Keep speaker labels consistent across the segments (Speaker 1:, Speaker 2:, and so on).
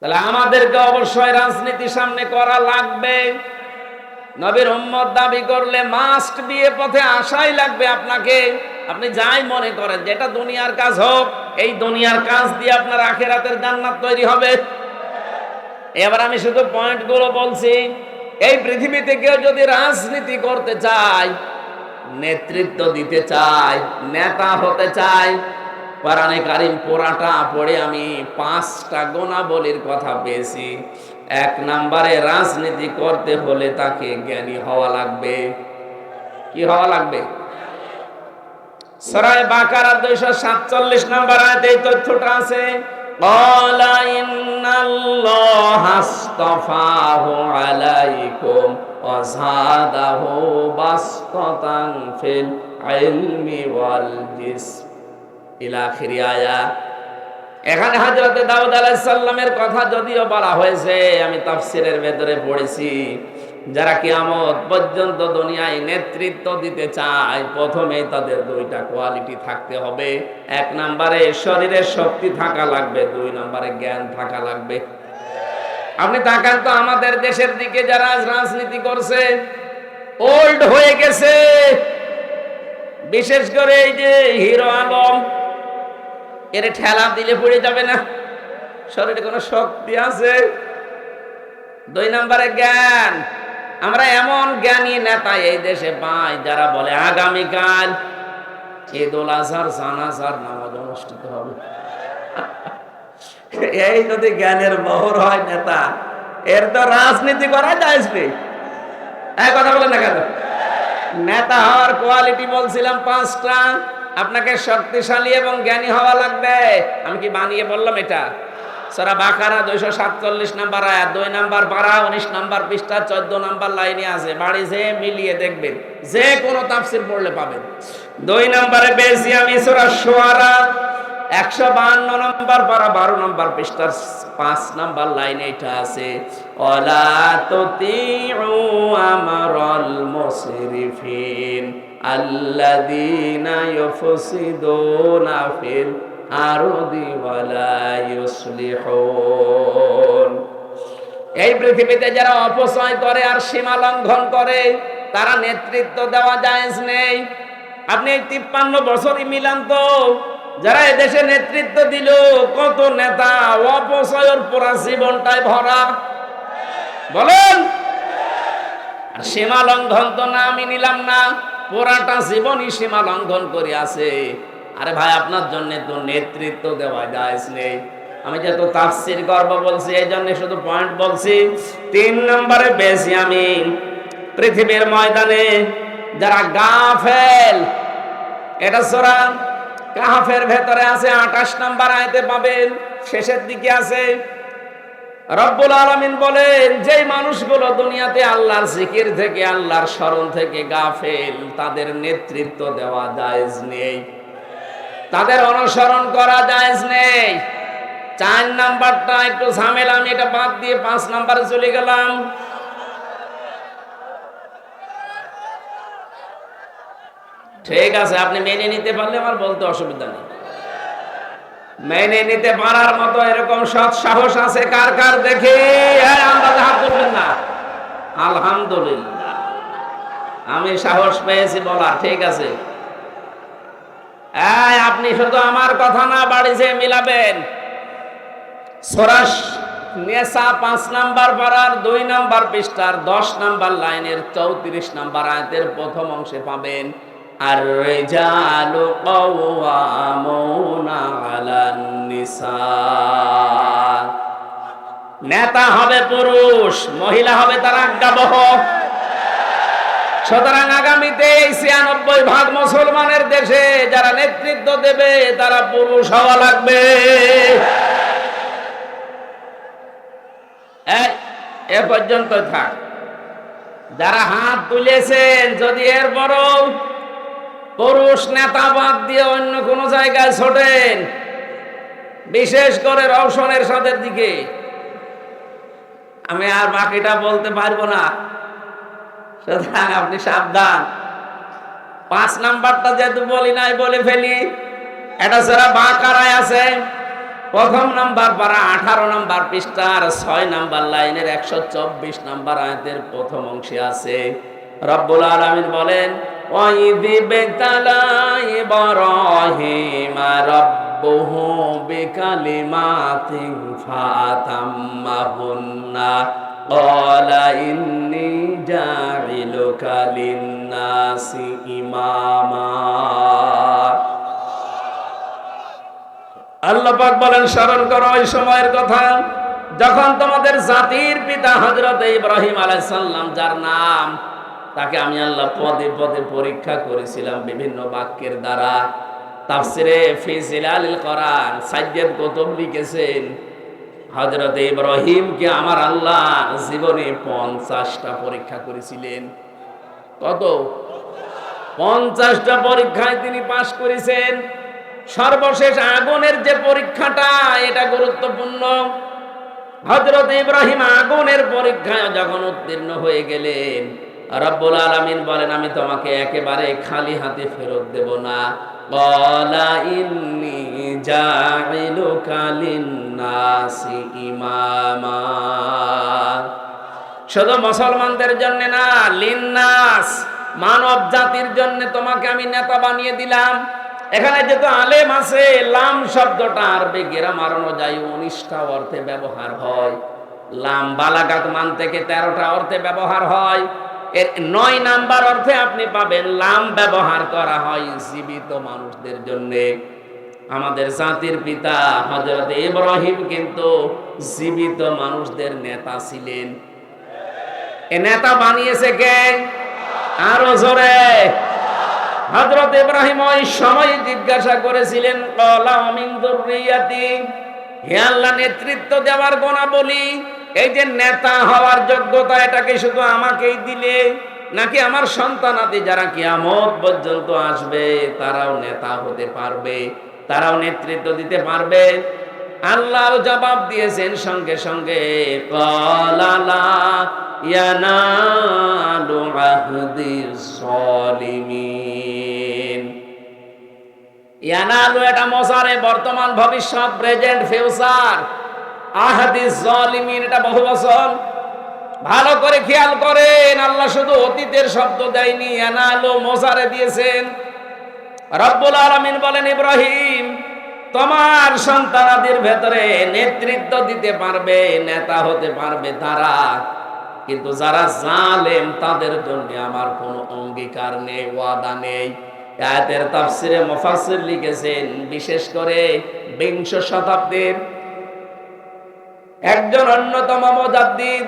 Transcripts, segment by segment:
Speaker 1: তাহলে আমাদেরকে অবশ্যই রাজনীতি সামনে করা লাগবে। নবীর উম্মত দাবি করলে মাস্ট বিয়ে পথে আসাই লাগবে আপনাকে। আপনি যাই মনে করেন যেটা দুনিয়ার কাজ হোক, এই দুনিয়ার কাজ দিয়ে আপনার আখিরাতের জান্নাত তৈরি হবে। এবার আমি শুধু পয়েন্টগুলো বলছি। এই পৃথিবীতে কেউ যদি রাজনীতি করতে চায়, নেতৃত্ব দিতে চায়, নেতা হতে চায়, কোরআনে কারিম পুরাটা পড়ে আমি 5টা গুণাবলীর কথা পেয়েছি। 1 নম্বরে রাজনীতি করতে হলে তাকে জ্ঞানী হওয়া লাগবে। কি হওয়া লাগবে? সূরা বাকারা 247 নম্বর আয়াতে এই তথ্যটা আছে। ক্বালা ইন্নাল্লাহা আসতাফাহু আলাইকুম ওয়া যাদাহু বাসতাতান ফিল ইলমি ওয়াল জিসম ইলা আখির আয়া। এখানে হযরত দাউদ আলাইহিস সালামের কথা যদিও বলা হয়েছে, আমি তাফসীরের ভেতরে পড়েছি, যারা কিয়ামত পর্যন্ত দুনিয়ায় নেতৃত্ব দিতে চায়, প্রথমেই তাদের 2টা কোয়ালিটি থাকতে হবে। 1 নম্বরে শরীরের শক্তি থাকা লাগবে, 2 নম্বরে জ্ঞান থাকা লাগবে। আপনি তাকান তো আমাদের দেশের দিকে যারা রাজনীতি করছে, ওল্ড হয়ে গেছে। বিশেষ করে এই যে হিরো আলম, এর ঠেলা দিলে পড়ে যাবে না? শরীরে কোনো শক্তি আছে? 2 নম্বরে জ্ঞান। আমরা এমন জ্ঞানী নেতা এই দেশে পাই যারা বলে আগামীকাল ঈদুল আজহার জানাজার নামাজ অনুষ্ঠিত হবে। এই যদি জ্ঞানের মোহর হয় নেতা, এর তো রাজনীতি করা যায় নেই। এই কথা বলেন না কেন? নেতা হওয়ার কোয়ালিটি বলছিলাম 5টা। আপনাকে শক্তিশালী এবং জ্ঞানী হওয়া লাগবে। আমি কি বানিয়ে বললাম এটা? সূরা বাকারা 247 নম্বর আয়াত, 2 নম্বর পারা, 19 নম্বর পৃষ্ঠা, 14 নম্বর লাইনে আছে। বাড়ি যেয়ে মিলিয়ে দেখবেন, যে কোনো তাফসীর পড়লে পাবেন। 2 নম্বরে পেয়েছি আমি সূরা শুআরা 152 নম্বর পারা, 12 নম্বর পৃষ্ঠার 5 নম্বর লাইনে এটা আছে। ওয়ালা তুতিউ আমরাল মুসরিফিন আল্লাযীনা ইউফসিদুনা ফিল আরদি ওয়ালা ইউসলিহুন। এই পৃথিবীতে যারা অপচয় করে আর সীমা লঙ্ঘন করে, তারা নেতৃত্ব দেওয়া জায়েজ নেই। আপনি এই 53 বছরই মিলান তো, যারা এদেশে নেতৃত্ব দিল, কত নেতা অপচয়ের পুরা জীবনটাই ভরা। বলেন, আর সীমা লঙ্ঘন তো না আমি নিলাম না, পুরাটা জীবনই সীমা লঙ্ঘন করে আছে। আরে ভাই, আপনার জন্য তো নেতৃত্ব দেওয়া জায়েজ নেই। আমি যেহেতু তাফসীর করব বলছি, এই জন্য শুধু পয়েন্ট বলছি। 3 নম্বরে বেশি আমি পৃথিবীর ময়দানে যারা গাফেল, এটা সূরা কাহফের ভেতরে আছে, 28 নম্বর আয়াতে পাবেন, শেষের দিকে আছে। রব্বুল আলামিন বলেন, যেই মানুষগুলো দুনিয়াতে আল্লাহর জিকির থেকে, আল্লাহর স্মরণ থেকে গাফেল, তাদের নেতৃত্ব দেওয়া জায়েজ নেই, তাদের অনুসরণ করা জায়েজ নেই। 4 নাম্বারটা একটু ঝামেলা, আমি এটা বাদ দিয়ে 5 নাম্বারে চলে গেলাম। ঠিক আছে, আপনি মেনে নিতে পারলে আমার বলতে অসুবিধা নেই। মেনে নিতে পারার মতো এরকম সৎ সাহস আছে কার কার দেখি? আন্দাজে হাত তুলবেন না। আলহামদুলিল্লাহ, আমি সাহস পেয়েছি বলা। ঠিক আছে, আপনি শুধু আমার কথা না, বাড়ি যেয়ে মিলাবেন। সূরা নিসা 5 নাম্বার পারার 2 নাম্বার পৃষ্ঠার 10 নাম্বার লাইনের 34 নাম্বার আয়াতের প্রথম অংশে পাবেন, আর রিজালু কাওয়ামুনা আলান নিসা। নেতা হবে পুরুষ, মহিলা হবে তার আজ্ঞাবহ। সুতরাং আগামীতে 96% মুসলমানের দেশে যারা নেতৃত্ব দেবে, তারা পুরুষ হওয়া লাগবে। এ পর্যন্ত থাক। যারা হাত তুলেছেন, যদি এর বড় পুরুষ নেতা বাদ দিয়ে অন্য কোন জায়গায় ছোটেন, বিশেষ করে রওশনের সাথের দিকে, আমি আর বাকিটা বলতে পারবো না। সুতরাং আপনি সাবধান। 5 নাম্বারটা যেহেতু বলি নাই, বলে ফেলি। এটা যারা বাকারায় আছে, প্রথম নাম্বার পারা 18 নাম্বার পৃষ্ঠার 6 নাম্বার লাইনের 124 নাম্বার আয়াতের প্রথম অংশে আছে রব্বুল আলামিন বলেন ওয়াইযি বিতালা ইব্রাহিম রাব্বুহু বিকালিমাতিন ফাতাম্মাহুন্না ক্বালা ইন্নী জাইলুকা লিন-নাসি ইমামা। আল্লাহ পাক বলেন স্মরণ করো ওই সময়ের কথা যখন তোমাদের জাতির পিতা হযরত ইব্রাহিম আলাইহিস সালাম, যার নাম, তাকে আমি আল্লাহ পদে পদে পরীক্ষা করেছিলাম বিভিন্ন বাক্যের দ্বারা। তাফসিরে ফি জিলালিল কোরআন সাইয়্যিদ কুতুব লিখেছেন হযরত ইব্রাহিমকে আমার আল্লাহ জীবনে 50টা পরীক্ষা করেছিলেন। কত? 50টা পরীক্ষায় তিনি পাশ করেছেন। সর্বশেষ আগুনের যে পরীক্ষাটা, এটা গুরুত্বপূর্ণ। হযরত ইব্রাহিম আগুনের পরীক্ষায় যখন উত্তীর্ণ হয়ে গেলেন, রব্বুল আলামিন বলেন আমি তোমাকে একেবারে খালি হাতে ফেরত দেব না। ক্বালা ইন্নী জাইলুকা লিন-নাসি ইমামা। শুধু মুসলমানদের জন্য না, লিন-নাস, মানব জাতির জন্য তোমাকে আমি নেতা বানিয়ে দিলাম। এখানে যেহেতু আলেম আছে, লাম শব্দটা আরবি গ্রামার অনুযায়ী 19টা অর্থে ব্যবহার হয়। লাম বালাগাত মান থেকে 13টা অর্থে ব্যবহার হয়। এর 9 নাম্বার অর্থে আপনি পাবেন লাম ব্যবহার করা হয় জীবিত মানুষদের জন্য। আমাদের জাতির পিতা হযরত ইব্রাহিম কিন্তু জীবিত মানুষদের নেতা ছিলেন। এ নেতা বানিয়েছে কে? আরো জোরে। হযরত ইব্রাহিম ওই সময় জিজ্ঞাসা করেছিলেন ক্বালা মিন যুররিয়াতি, হে আল্লাহ নেতৃত্ব দেওয়ার গুণাবলী, এই যে নেতা হওয়ার যোগ্যতা, এটাকে শুধু আমাকেই দিলে নাকি আমার সন্তানাদি যারা কিয়ামত পর্যন্ত আসবে তারাও নেতা হতে পারবে, তারাও নেতৃত্ব দিতে পারবে? আল্লাহ জবাব দিয়েছেন সঙ্গে সঙ্গে ক্বালা লা ইয়ানালু আহদিস সালিমিন। ইয়ানালু এটা মোসারে, বর্তমান ভবিষ্যৎ, প্রেজেন্ট ফিউচার। আহদিস জালিমিন এটা বহু বচন। ভালো করে খেয়াল করেন, আল্লাহ শুধু অতীতের শব্দ দেয়নি, ইয়ানালু মোসারে দিয়েছেন। রব্বুল আলামিন বলেন ইব্রাহিম তোমার সন্তানাদের ভেতরে নেতৃত্ব দিতে পারবে, নেতা হতে পারবে তারা, কিন্তু যারা জালেম তাদের জন্য আমার কোনো অঙ্গীকার নেই, ওয়াদা নেই। আয়াতের তাফসিরে মুফাসসির লিখেছেন বিশেষ করে 20 শতাব্দীর একজন অন্যতম মুজাদ্দিদ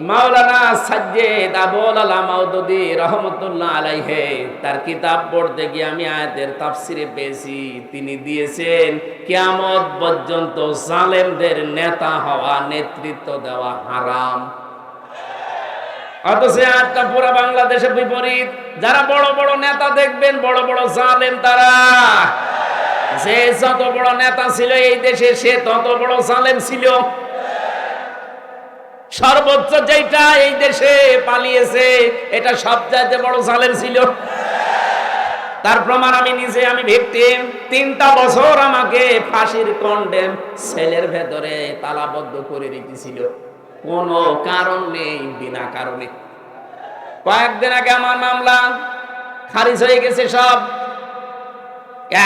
Speaker 1: মাওলানা সাজ্জেদ আবুল আলা মাউদুদী রাহমাতুল্লাহ আলাইহি, তার কিতাব পড়তে গিয়ে আমি আয়াতের তাফসিরে পেয়েছি তিনি দিয়েছেন কিয়ামত পর্যন্ত জালেমদের নেতা হওয়া, নেতৃত্ব দেওয়া হারাম। অথচ আজটা পুরো বাংলাদেশের বিপরীত। যারা বড় বড় নেতা দেখবেন বড় বড় জালেম তারা। যে যত বড় নেতা ছিল এই দেশে সে তত বড় জালেম ছিল। সর্বোচ্চ যেটা এই দেশে পালিয়েছে এটা সবচাইতে বড় জালেম ছিল। তার প্রমাণ আমি নিজে, আমি ভিকটিম। 3টা বছর আমাকে ফাঁসির কন্ডেম সেলের ভেতরে তালাবদ্ধ করে রেখেছিল, কোনো কারণ নেই, বিনা কারণে। কয়েকদিন আগে আমার মামলা খারিজ হয়ে গেছে সব।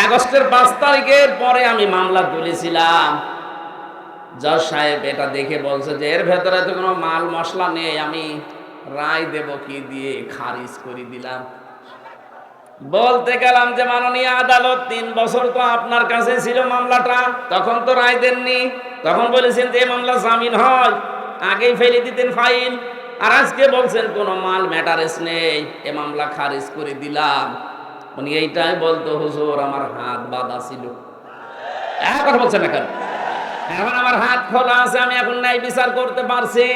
Speaker 1: আগস্টের 5 তারিখের পরে আমি মামলা তুলেছিলাম। জজ সাহেব এটা দেখে বলছে যে এর ভেতরে তো কোনো মাল মশলা নেই, আমি রায় দেব কি দিয়ে, খারিজ করে দিলাম। বলতে গেলাম যে মাননীয় আদালত 3 বছর তো আপনার কাছে ছিল মামলাটা, তখন তো রায় দেননি, তখন বলেছেন যে মামলা জামিন হয়, আগেই ফেলে দিতেন ফাইল। আর আজকে বলছেন কোনো মাল ম্যাটারেস নেই, এ মামলা খারিজ করে দিলাম। উনি এইটাই বলতো হুজুর আমার হাত বাঁধা ছিল। কথা বলছেন না কেন? এখন আমার হাত খোলা আছে, আমি এখন ন্যায় বিচার করতে পারছি।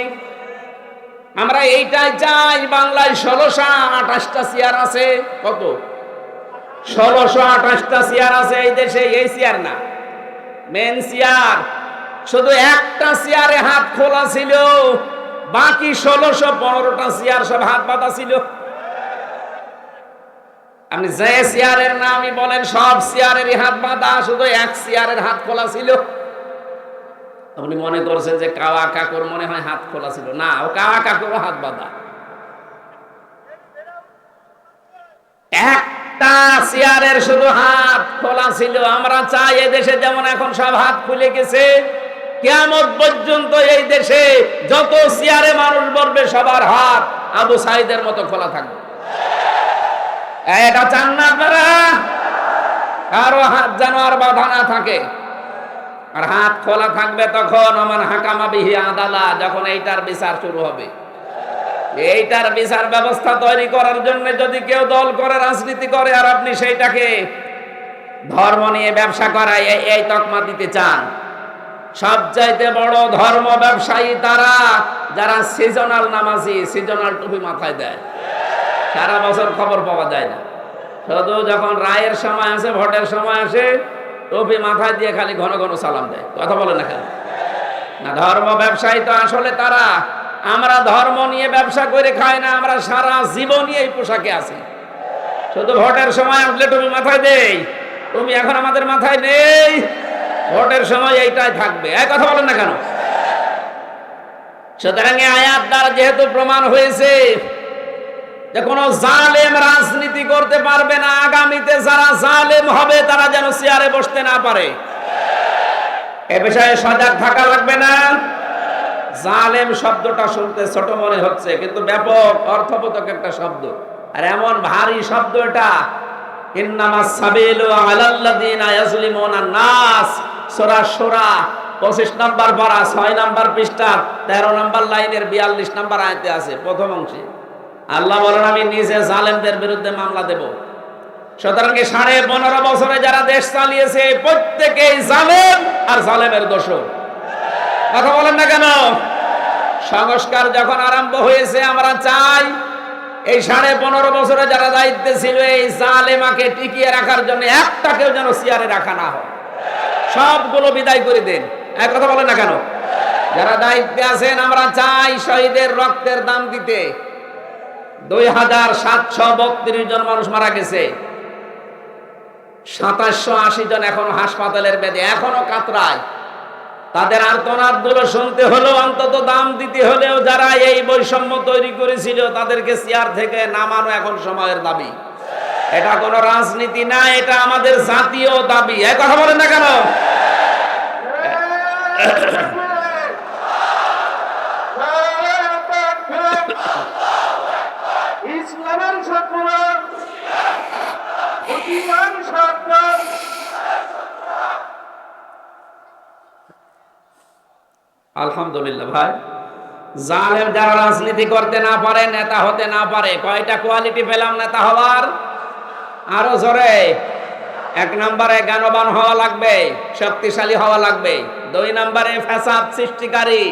Speaker 1: আমরা এইটাই চাই। বাংলায় 1628টা চেয়ার আছে। কত? 1628টা চেয়ার আছে এই দেশে। এই চেয়ার না, মেন চেয়ার। শুধু একটা চেয়ারে হাত খোলা ছিল, বাকি 1615টা চেয়ার সব হাত বাঁধা ছিল। আপনি যে চেয়ারের নামই বলেন সব চেয়ারেরই হাত বাঁধা, শুধু এক চেয়ারের হাত খোলা ছিল। আপনি মনে করছেন যে কাওয়া কাকুর মনে হয় হাত খোলা ছিল, না, ও কাওয়া কাকুরও হাত বাঁধা। একটা চেয়ারের শুধু হাত খোলা ছিল। আমরা চাই এই দেশে যেমন এখন সব হাত খুলে গেছে, কিয়ামত পর্যন্ত এই দেশে যত চেয়ারে মানুষ বসবে সবার হাত আবু সাইদের মতো খোলা থাকবে। এটা চান না আপনারা? কারো হাত যেন আর বাঁধা না থাকে, আর হাত খোলা থাকবে তখন ওমান হাকামা বিহি আদালা, যখন এইটার বিচার শুরু হবে। এইটার বিচার ব্যবস্থা তৈরি করার জন্য যদি কেউ দল করে, রাজনীতি করে, আর আপনি সেইটাকে ধর্ম নিয়ে ব্যবসা করায় এই তকমা দিতে চান, সবচাইতে বড় ধর্ম ব্যবসায়ী তারা যারা সিজনাল নামাজি, সিজনাল টুপি মাথায় দেয়, সারা বছর খবর পাওয়া যায় না, শুধু যখন রায়ের সময় আসে, ভোটের সময় আসে, টুপি মাথায় দিয়ে খালি ঘন ঘন সালাম দেয়। কথা বলে না কেন? না, ধর্ম ব্যবসায়ী তো আসলে তারা। আমরা ধর্ম নিয়ে ব্যবসা করে খাই না, আমরা সারা জীবনই এই পোশাকে আছি, শুধু ভোটের সময় আসলে টুপি মাথায় দেই। টুপি এখন আমাদের মাথায় নেই, ভোটের সময় এইটাই থাকবে। এই কথা বলেন না কেন? সুতরাং আয়াত দ্বারা যেহেতু প্রমাণ হয়েছে যে কোন জালেম রাজনীতি করতে পারবে না, আগামীতে যারা জালেম হবে তারা যেন চেয়ারে বসতে না পারে, এ বিষয়ে সজাগ থাকা লাগবে না? জালেম শব্দটা শুনতে ছোট মনে হচ্ছে, কিন্তু ব্যাপক অর্থবোধক একটা শব্দ, আর এমন ভারী শব্দ এটা। ইন্নামাস সাবিলু আলাল্লাযিনা ইয়াজলিমুনান নাস, সূরা শূরা 25 নম্বর পারা 6 নম্বর পৃষ্ঠা 13 নম্বর লাইনের 42 নম্বর আয়াতে আছে, প্রথম অংশে আল্লাহ বলেন, আমি নিজে জালেমদের বিরুদ্ধে মামলা দেব। সুতরাং 15.5 বছরে যারা দেশ চালিয়েছে প্রত্যেকেই জালেম আর জালেমের দোষর। কথা বলেন না কেন? সংস্কার যখন আরম্ভ হয়েছে, আমরা চাই এই 15.5 বছরে যারা দায়িত্বে ছিল এই জালেমাকে টিকিয়ে রাখার জন্য একটাকেও যেন চেয়ারে রাখা না হয়, সবগুলো বিদায় করে দেন। এক কথা বলেন না কেন? যারা দায়িত্বে আছেন আমরা চাই শহীদের রক্তের দাম দিতে। 2732 জন মানুষ মারা গেছে, 2780 জন এখনো হাসপাতালের বেডে, এখনো কাতরায়। তাদের আর্তনাদগুলো শুনতে হলেও, অন্তত দাম দিতে হলেও যারা এই বৈষম্য তৈরি করেছিল তাদেরকে চেয়ার থেকে নামানো এখন সময়ের দাবি। এটা কোনো রাজনীতি না, এটা আমাদের জাতীয় দাবি। এই কথা বলেন না কেন? ইসলামের আলহামদুলিল্লাহ ভাই, জালেম যারা রাজনীতি করতে না পারে, নেতা হতে না পারে, কয়টা কোয়ালিটি পেলাম নেতা হওয়ার? আরো জোরে। 1 নম্বরে জ্ঞানবান হওয়া লাগবে, শক্তিশালী হওয়া লাগবে। 2 নম্বরে ফ্যাসাদ সৃষ্টিকারী,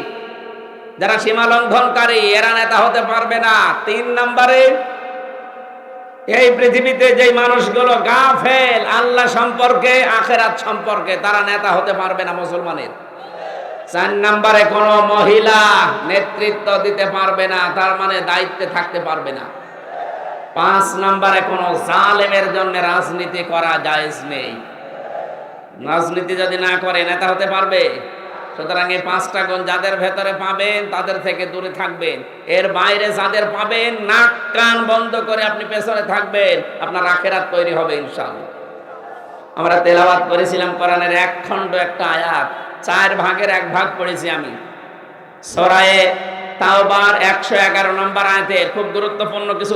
Speaker 1: যারা সীমা লঙ্ঘনকারী, এরা নেতা হতে পারবে না। 3 নম্বরে এই পৃথিবীতে যে মানুষগুলো গাফেল আল্লাহ সম্পর্কে, আখিরাত সম্পর্কে, তারা নেতা হতে পারবে না মুসলমানের। 4 নম্বরে কোন মহিলা নেতৃত্ব দিতে পারবে না, তার মানে দায়িত্বে থাকতে পারবে না। 5 নম্বরে কোন জালেমের জন্য রাজনীতি করা জায়েজ নেই। রাজনীতি যদি না করে নেতা হতে পারবে? সুতরাং এই 5টা গুণ যাদের ভেতরে পাবেন তাদের থেকে দূরে থাকবেন। এর বাইরে যাদের পাবেন, নাক কান বন্ধ করে আপনি পেছনে থাকবেন, আপনার আখিরাত তৈরি হবে ইনশাআল্লাহ। আমরা তেলাওয়াত করেছিলাম কোরআনের 1 খণ্ড একটা আয়াত, 4 ভাগের 1 ভাগ পড়েছি আমি। সূরা তাওবার 111 নম্বর আয়াতে খুব গুরুত্বপূর্ণ কিছু